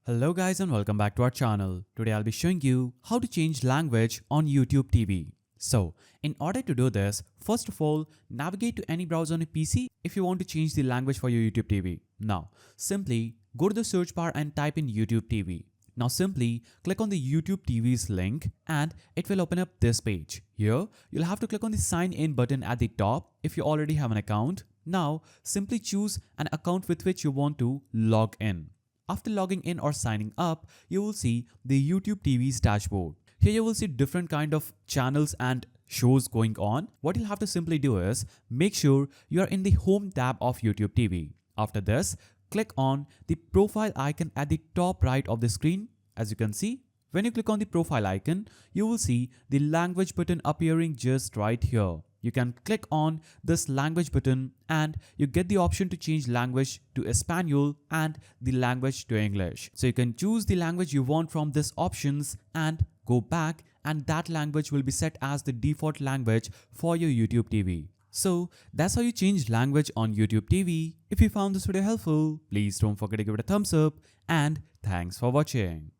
Hello guys and welcome back to our channel. Today I'll be showing you how to change language on YouTube TV. So, in order to do this, first of all, navigate to any browser on your PC if you want to change the language for your YouTube TV. Now, simply go to the search bar and type in YouTube TV. Now simply click on the YouTube TV's link and it will open up this page. Here, you'll have to click on the sign in button at the top if you already have an account. Now, simply choose an account with which you want to log in. After logging in or signing up, you will see the YouTube TV's dashboard. Here you will see different kind of channels and shows going on. What you'll have to simply do is make sure you are in the home tab of YouTube TV. After this, click on the profile icon at the top right of the screen. As you can see, when you click on the profile icon, you will see the language button appearing just right here. You can click on this language button and you get the option to change language to Espanol and the language to English. So you can choose the language you want from these options and go back, and that language will be set as the default language for your YouTube TV. So that's how you change language on YouTube TV. If you found this video helpful, please don't forget to give it a thumbs up and thanks for watching.